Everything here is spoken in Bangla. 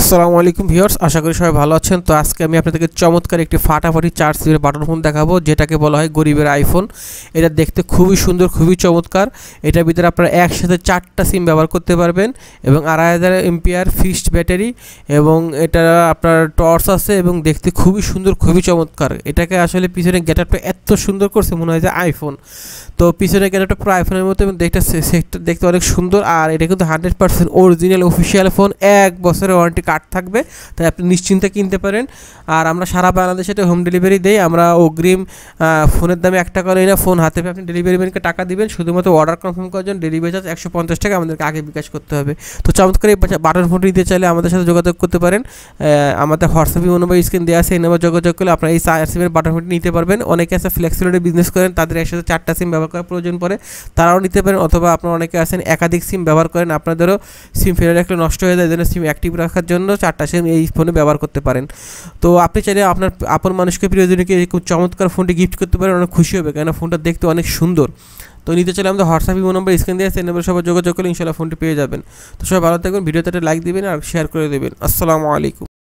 আসসালামু আলাইকুম ভিউয়ার্স, আশা করি সবাই ভালো আছেন। তো আজকে আমি আপনাদেরকে চমৎকার একটি ফাটাফাটি 4 সিমের বাটন ফোন দেখাবো, যেটাকে বলা হয় গরিবের আইফোন। এটা দেখতে খুবই সুন্দর, খুবই চমৎকার। এটার ভিতরে আপনারা একসাথে 4টা সিম ব্যবহার করতে পারবেন এবং 2500 এমপিআর ফিক্সড ব্যাটারি এবং এটা আপনার টর্চ আছে এবং দেখতে খুবই সুন্দর, খুবই চমৎকার। এটাকে আসলে পিছনে গেটআপটা এত সুন্দর করছে, মনে হয় যে আইফোন। তো পিছনে গেটআপটা পুরো আইফোনের মতো এবং দেখতে অনেক সুন্দর। আর এটা কিন্তু 100% অরিজিনাল অফিসিয়াল ফোন, 1 বছরের ওয়ারেন্টি কার্ড থাকবে, তাই আপনি নিশ্চিন্তে কিনতে পারেন। আর আমরা সারা বাংলাদেশে এটা হোম ডেলিভারি দেই। আমরা অগ্রিম ফোনের দামে 1 টাকা নেই না, ফোন হাতে পেয়ে আপনি ডেলিভারি ম্যানকে টাকা দিবেন। শুধুমাত্র অর্ডার কনফার্ম করার জন্য ডেলিভারি চার্জ 150 টাকা আমাদেরকে আগে বিকাশ করতে হবে। তো চমৎকার এই বাটন ফোনটি নিতে চাইলে আমাদের সাথে যোগাযোগ করতে পারেন। আমাদের হোয়াটসঅ্যাপ নম্বর স্ক্রিন দেওয়া আছে, এই নম্বর যোগাযোগ করলে আপনারা এই 4 সিমের বাটন ফোনটি নিতে পারবেন। অনেকে আছে ফ্লেক্সিবিলিটি বিজনেস করেন, তাদের একসাথে 4টা সিম ব্যবহার করার প্রয়োজন পড়ে, তারাও নিতে পারেন। অথবা আপনারা অনেকে আছেন একাধিক সিম ব্যবহার করেন, আপনাদেরও সিম ফেলে রাখলে নষ্ট হয়ে যায়, এই জন্য সিম অ্যাক্টিভ রাখার জন্য 4টা সিম এই ফোনে ব্যবহার করতে পারেন। তো আপনি চাইলে আপনার আপন মানুষকে, প্রিয়জনকে এই চমৎকার ফোনটি গিফট করতে পারেন, অনেক খুশি হবে, কেননা ফোনটা দেখতে অনেক সুন্দর। তো নিতে চাইলে আমাদের হোয়াটসঅ্যাপ নম্বর স্ক্রিন দিয়ে আছে, এই নম্বরে সবাই যোগাযোগ করলে ইনশাআল্লাহ ফোনটি পেয়ে যাবেন। তো সবাই ভালো থাকবেন, ভিডিওতে একটা লাইক দিবেন আর শেয়ার করে দেবেন। আসসালামু আলাইকুম।